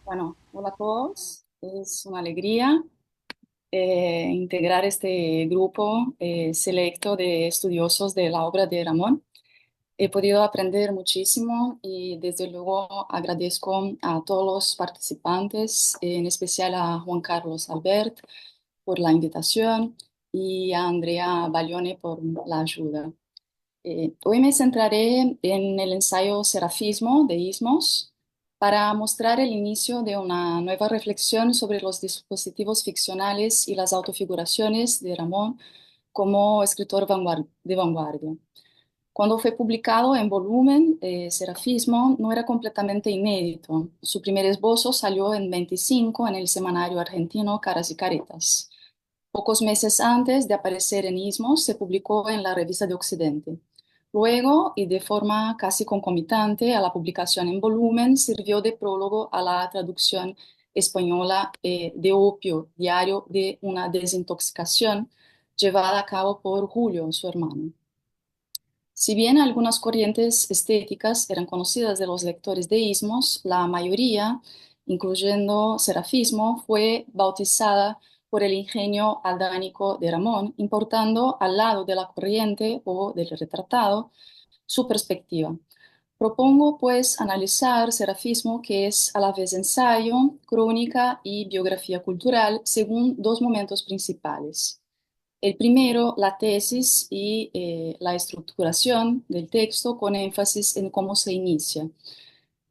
Bueno, hola a todos. Es una alegría integrar este grupo selecto de estudiosos de la obra de Ramón. He podido aprender muchísimo y desde luego agradezco a todos los participantes, en especial a Juan Carlos Albert por la invitación y a Andrea Baglione por la ayuda. Hoy me centraré en el ensayo Serafismo de Ismos para mostrar el inicio de una nueva reflexión sobre los dispositivos ficcionales y las autofiguraciones de Ramón como escritor de vanguardia. Cuando fue publicado en volumen, Serafismo no era completamente inédito. Su primer esbozo salió en 25 en el semanario argentino Caras y Caretas. Pocos meses antes de aparecer en Ismos, se publicó en la Revista de Occidente. Luego, y de forma casi concomitante a la publicación en volumen, sirvió de prólogo a la traducción española de Opio, Diario de una desintoxicación, llevada a cabo por Julio, su hermano. Si bien algunas corrientes estéticas eran conocidas de los lectores de Ismos, la mayoría, incluyendo Serafismo, fue bautizada por el ingenio aldánico de Ramón, importando al lado de la corriente o del retratado su perspectiva. Propongo, pues, analizar Serafismo, que es a la vez ensayo, crónica y biografía cultural, según dos momentos principales. El primero, la tesis y la estructuración del texto con énfasis en cómo se inicia.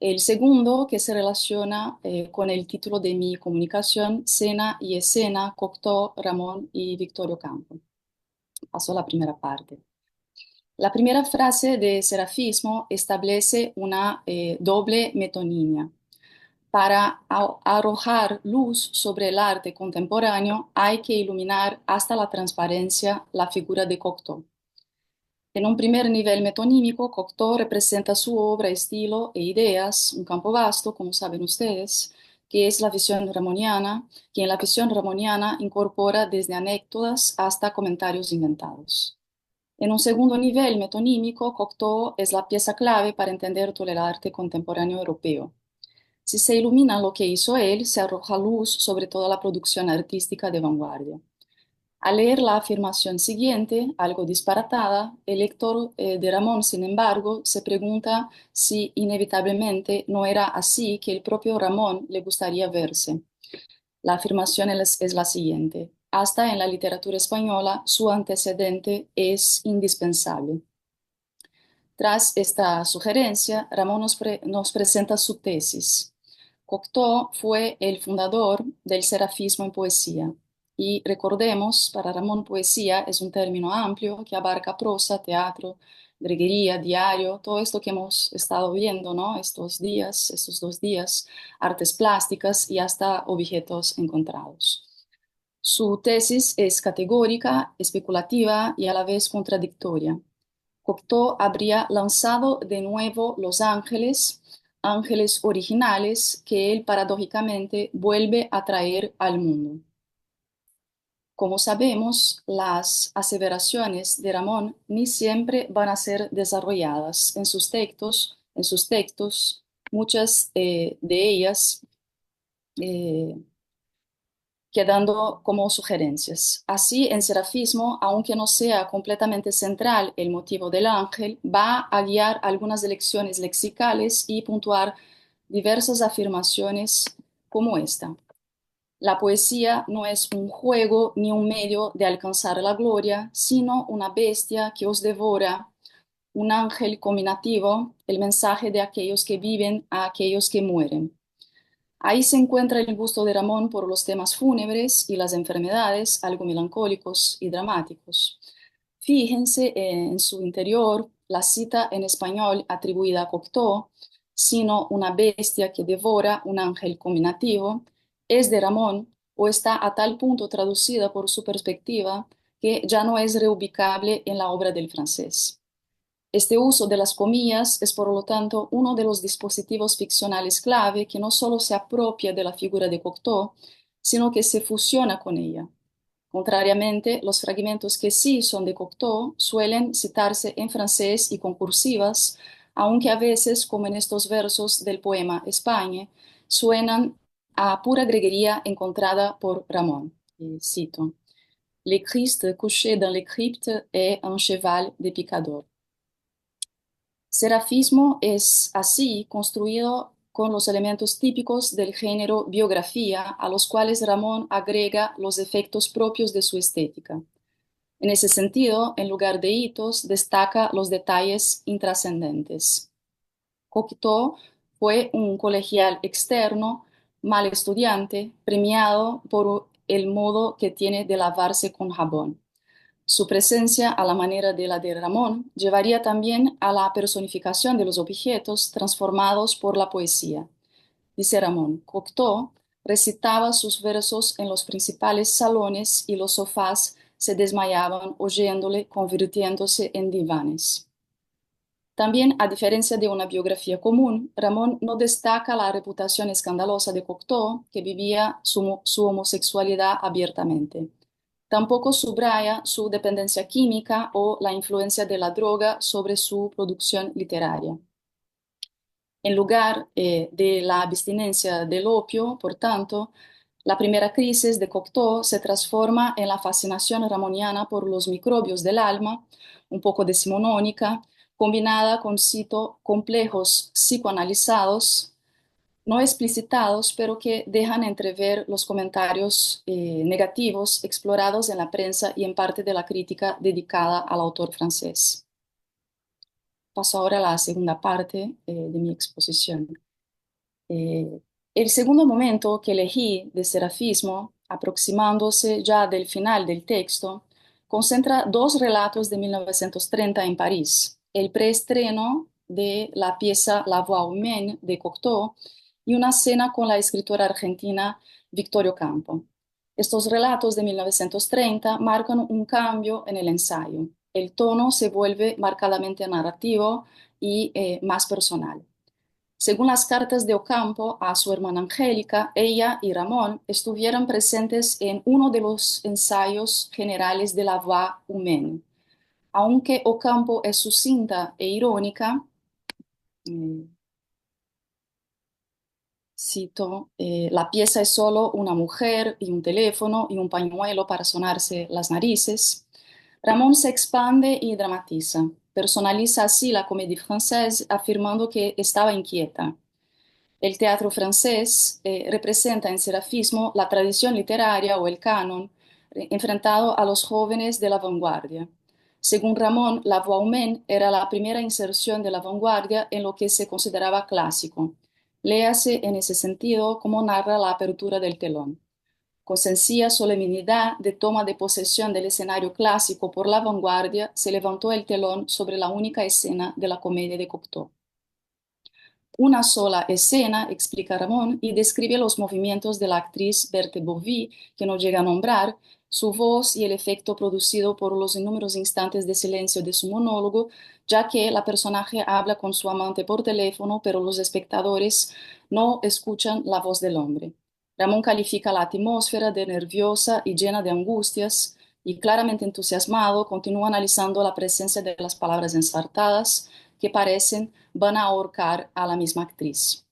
El segundo, que se relaciona con el título de mi comunicación, Cena y Escena, Cocteau, Ramón y Victorio Campo. Paso a la primera parte. La primera frase de Serafismo establece una doble metonimia. Para arrojar luz sobre el arte contemporáneo hay que iluminar hasta la transparencia la figura de Cocteau. En un primer nivel metonímico, Cocteau representa su obra, estilo e ideas, un campo vasto, como saben ustedes, que es la visión ramoniana, que en la visión ramoniana incorpora desde anécdotas hasta comentarios inventados. En un segundo nivel metonímico, Cocteau es la pieza clave para entender todo el arte contemporáneo europeo. Si se ilumina lo que hizo él, se arroja luz sobre toda la producción artística de vanguardia. Al leer la afirmación siguiente, algo disparatada, el lector de Ramón, sin embargo, se pregunta si inevitablemente no era así que el propio Ramón le gustaría verse. La afirmación es la siguiente. Hasta en la literatura española, su antecedente es indispensable. Tras esta sugerencia, Ramón nos presenta su tesis. Cocteau fue el fundador del serafismo en poesía. Y recordemos, para Ramón poesía es un término amplio que abarca prosa, teatro, greguería, diario, todo esto que hemos estado viendo, ¿no? Estos 2 días, artes plásticas y hasta objetos encontrados. Su tesis es categórica, especulativa y a la vez contradictoria. Cocteau habría lanzado de nuevo Los Ángeles, ángeles originales que él paradójicamente vuelve a traer al mundo. Como sabemos, las aseveraciones de Ramón ni siempre van a ser desarrolladas en sus textos, muchas de ellas eh, quedando como sugerencias. Así, en Serafismo, aunque no sea completamente central el motivo del ángel, va a guiar algunas elecciones lexicales y puntuar diversas afirmaciones como esta. La poesía no es un juego ni un medio de alcanzar la gloria, sino una bestia que os devora, un ángel combinativo, el mensaje de aquellos que viven a aquellos que mueren. Ahí se encuentra el gusto de Ramón por los temas fúnebres y las enfermedades, algo melancólicos y dramáticos. Fíjense en su interior la cita en español atribuida a Cocteau, sino una bestia que devora un ángel combinativo, es de Ramón o está a tal punto traducida por su perspectiva que ya no es reubicable en la obra del francés. Este uso de las comillas es, por lo tanto, uno de los dispositivos ficcionales clave que no solo se apropia de la figura de Cocteau, sino que se fusiona con ella. Contrariamente, los fragmentos que sí son de Cocteau suelen citarse en francés y con cursivas, aunque a veces, como en estos versos del poema España, suenan a pura greguería encontrada por Ramón. Cito: Le Christ couché dans les cryptes est un cheval de picador. Serafismo es así construido con los elementos típicos del género biografía, a los cuales Ramón agrega los efectos propios de su estética. En ese sentido, en lugar de hitos, destaca los detalles intrascendentes. Cocteau fue un colegial externo, mal estudiante, premiado por el modo que tiene de lavarse con jabón. Su presencia, a la manera de la de Ramón, llevaría también a la personificación de los objetos transformados por la poesía. Dice Ramón: Cocteau recitaba sus versos en los principales salones y los sofás se desmayaban oyéndole, convirtiéndose en divanes. También, a diferencia de una biografía común, Ramón no destaca la reputación escandalosa de Cocteau, que vivía su homosexualidad abiertamente. Tampoco subraya su dependencia química o la influencia de la droga sobre su producción literaria. En lugar de la abstinencia del opio, por tanto, la primera crisis de Cocteau se transforma en la fascinación ramoniana por los microbios del alma, un poco decimonónica, combinada con, cito, complejos psicoanalizados, no explicitados, pero que dejan entrever los comentarios negativos explorados en la prensa y en parte de la crítica dedicada al autor francés. Paso ahora a la segunda parte de mi exposición. El segundo momento que elegí de serafismo, aproximándose ya del final del texto, concentra dos relatos de 1930 en París: el preestreno de la pieza La Voix humaine de Cocteau y una cena con la escritora argentina Victoria Ocampo. Estos relatos de 1930 marcan un cambio en el ensayo. El tono se vuelve marcadamente narrativo y más personal. Según las cartas de Ocampo a su hermana Angélica, ella y Ramón estuvieron presentes en uno de los ensayos generales de la Voix humaine. Aunque Ocampo es sucinta e irónica, eh, cito: la pieza es solo una mujer y un teléfono y un pañuelo para sonarse las narices. Ramón se expande y dramatiza. Personaliza así la comédie française, afirmando que estaba inquieta. El teatro francés representa en Serafismo la tradición literaria o el canon enfrentado a los jóvenes de la vanguardia. Según Ramón, la voix humaine era la primera inserción de la vanguardia en lo que se consideraba clásico. Léase en ese sentido como narra la apertura del telón. Con sencilla solemnidad de toma de posesión del escenario clásico por la vanguardia, se levantó el telón sobre la única escena de la comedia de Cocteau. Una sola escena, explica Ramón, y describe los movimientos de la actriz Berthe Bovy, que no llega a nombrar, su voz y el efecto producido por los inúmeros instantes de silencio de su monólogo, ya que la personaje habla con su amante por teléfono, pero los espectadores no escuchan la voz del hombre. Ramón califica la atmósfera de nerviosa y llena de angustias, y claramente entusiasmado, continúa analizando la presencia de las palabras ensartadas que parecen van a ahorcar a la misma actriz.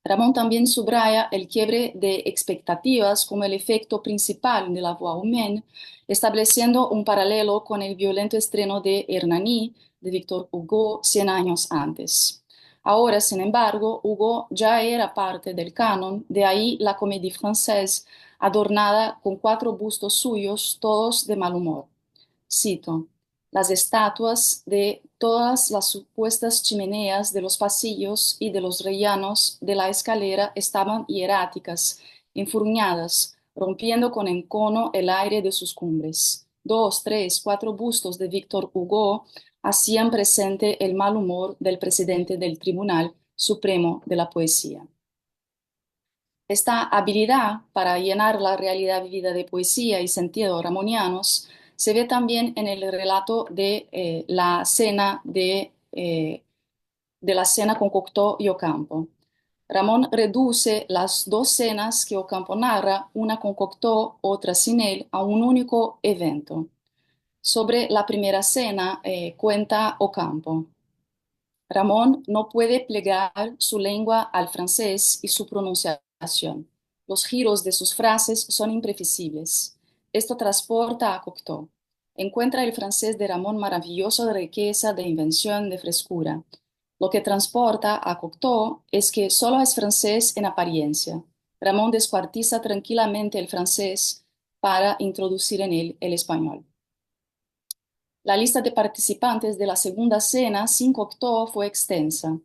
Ramón también subraya el quiebre de expectativas como el efecto principal de la voix humaine, estableciendo un paralelo con el violento estreno de Hernani de Victor Hugo 100 años antes. Ahora, sin embargo, Hugo ya era parte del canon, de ahí la comédie française adornada con 4 bustos suyos, todos de mal humor. Cito: las estatuas de todas las supuestas chimeneas de los pasillos y de los rellanos de la escalera estaban hieráticas, enfurruñadas, rompiendo con encono el aire de sus cumbres. 2, 3, 4 bustos de Víctor Hugo hacían presente el mal humor del presidente del Tribunal Supremo de la Poesía. Esta habilidad para llenar la realidad vivida de poesía y sentido ramonianos se ve también en el relato de la cena con Cocteau y Ocampo. Ramón reduce las dos cenas que Ocampo narra, una con Cocteau, otra sin él, a un único evento. Sobre la primera cena cuenta Ocampo: Ramón no puede plegar su lengua al francés y su pronunciación. Los giros de sus frases son imprevisibles. Esto transporta a Cocteau. Encuentra el francés de Ramón maravilloso de riqueza, de invención, de frescura. Lo que transporta a Cocteau es que solo es francés en apariencia. Ramón descuartiza tranquilamente el francés para introducir en él el español. La lista de participantes de la segunda cena sin Cocteau fue extensa.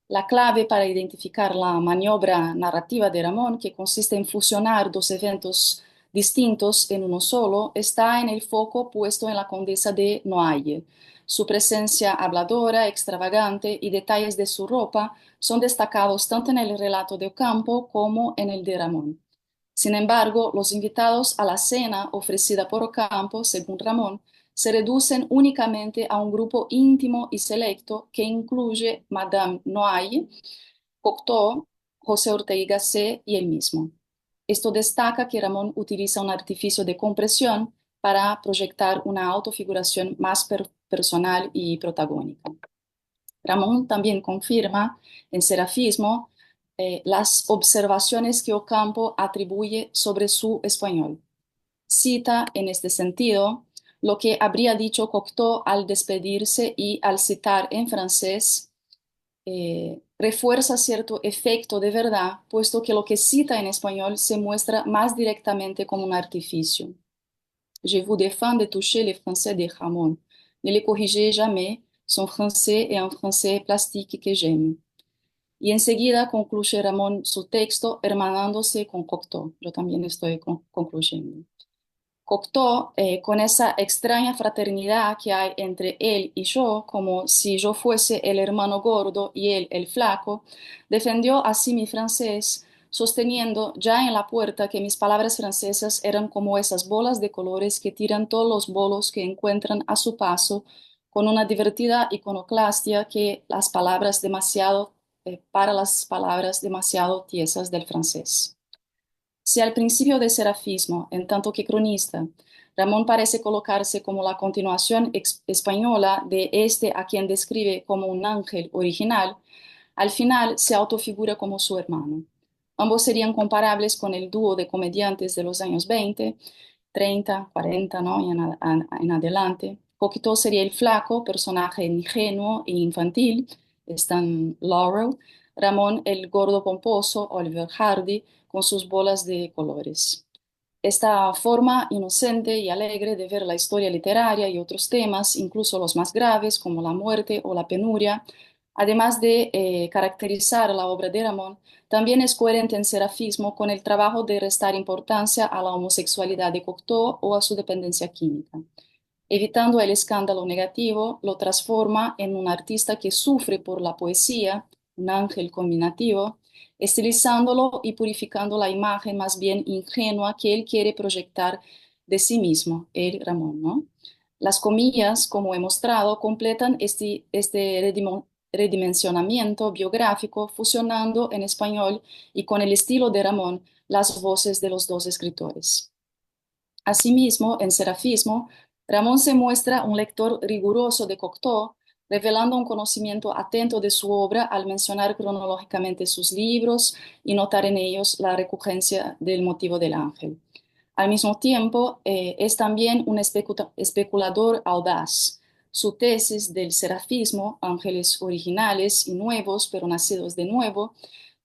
La clave para identificar la maniobra narrativa de Ramón, que consiste en fusionar dos eventos distintos en uno solo, está en el foco puesto en la condesa de Noailles. Su presencia habladora, extravagante y detalles de su ropa son destacados tanto en el relato de Ocampo como en el de Ramón. Sin embargo, los invitados a la cena ofrecida por Ocampo, según Ramón, se reducen únicamente a un grupo íntimo y selecto que incluye Madame Noailles, Cocteau, José Ortega y Gasset y él mismo. Esto destaca que Ramón utiliza un artificio de compresión para proyectar una autofiguración más personal y protagónica. Ramón también confirma en Serafismo las observaciones que Ocampo atribuye sobre su español. Cita en este sentido lo que habría dicho Cocteau al despedirse y al citar en francés refuerza cierto efecto de verdad, puesto que lo que cita en español se muestra más directamente como un artificio. Je vous défends de toucher les français de Ramon. Ne les corrigez jamais, son français est un français plastique que j'aime. Y enseguida concluye Ramón su texto hermanándose con Cocteau. Yo también estoy concluyendo. Cocteau, con esa extraña fraternidad que hay entre él y yo, como si yo fuese el hermano gordo y él el flaco, defendió así mi francés, sosteniendo ya en la puerta que mis palabras francesas eran como esas bolas de colores que tiran todos los bolos que encuentran a su paso, con una divertida iconoclastia que las palabras demasiado, para las palabras demasiado tiesas del francés. Si al principio de Serafismo, en tanto que cronista, Ramón parece colocarse como la continuación española de este a quien describe como un ángel original, al final se autofigura como su hermano. Ambos serían comparables con el dúo de comediantes de los años 20, 30, 40, ¿no? y en adelante. Cocteau sería el flaco, personaje ingenuo e infantil, Stan Laurel. Ramón el gordo pomposo, Oliver Hardy, con sus bolas de colores. Esta forma inocente y alegre de ver la historia literaria y otros temas, incluso los más graves como la muerte o la penuria, además de caracterizar la obra de Ramón, también es coherente en Serafismo con el trabajo de restar importancia a la homosexualidad de Cocteau o a su dependencia química. Evitando el escándalo negativo, lo transforma en un artista que sufre por la poesía, un ángel combinativo, estilizándolo y purificando la imagen más bien ingenua que él quiere proyectar de sí mismo, el Ramón, ¿no? Las comillas, como he mostrado, completan este redimensionamiento biográfico, fusionando en español y con el estilo de Ramón las voces de los dos escritores. Asimismo, en Serafismo, Ramón se muestra un lector riguroso de Cocteau, revelando un conocimiento atento de su obra al mencionar cronológicamente sus libros y notar en ellos la recurrencia del motivo del ángel. Al mismo tiempo, es también un especulador audaz. Su tesis del serafismo, ángeles originales y nuevos, pero nacidos de nuevo,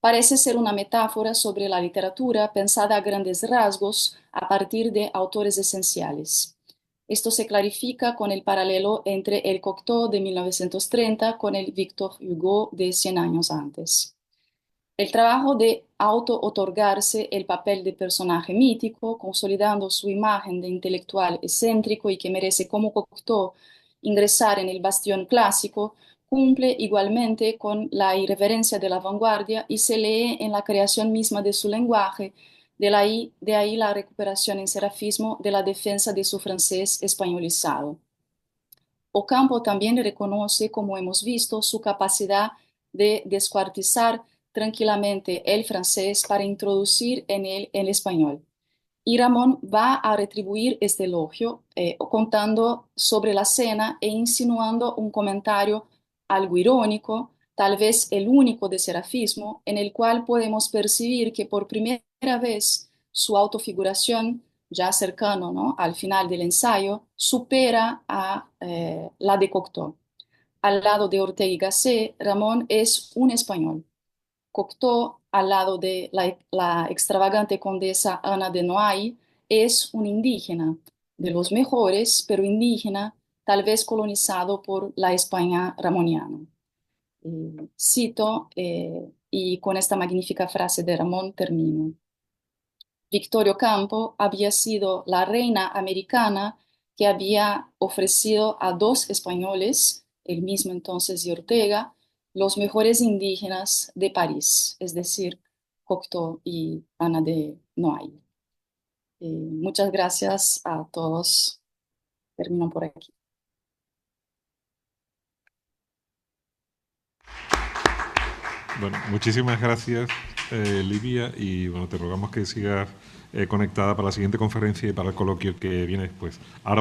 parece ser una metáfora sobre la literatura pensada a grandes rasgos a partir de autores esenciales. Esto se clarifica con el paralelo entre el Cocteau de 1930 con el Victor Hugo de 100 años antes. El trabajo de auto-otorgarse el papel de personaje mítico, consolidando su imagen de intelectual excéntrico y que merece como Cocteau ingresar en el bastión clásico, cumple igualmente con la irreverencia de la vanguardia y se lee en la creación misma de su lenguaje, de ahí la recuperación en serafismo de la defensa de su francés españolizado. Ocampo también reconoce, como hemos visto, su capacidad de descuartizar tranquilamente el francés para introducir en él el español. Y Ramón va a retribuir este elogio contando sobre la cena e insinuando un comentario algo irónico tal vez el único de Serafismo, en el cual podemos percibir que por primera vez su autofiguración, ya cercano, ¿no?, al final del ensayo, supera a la de Cocteau. Al lado de Ortega y Gasset, Ramón es un español. Cocteau, al lado de la extravagante condesa Ana de Noailles, es un indígena, de los mejores, pero indígena, tal vez colonizado por la España ramoniana. Cito, y con esta magnífica frase de Ramón termino. Victorio Campo había sido la reina americana que había ofrecido a dos españoles, el mismo entonces y Ortega, los mejores indígenas de París, es decir, Cocteau y Ana de Noailles. Muchas gracias a todos. Termino por aquí. Bueno, muchísimas gracias, Livia, y bueno, te rogamos que sigas conectada para la siguiente conferencia y para el coloquio que viene después. Ahora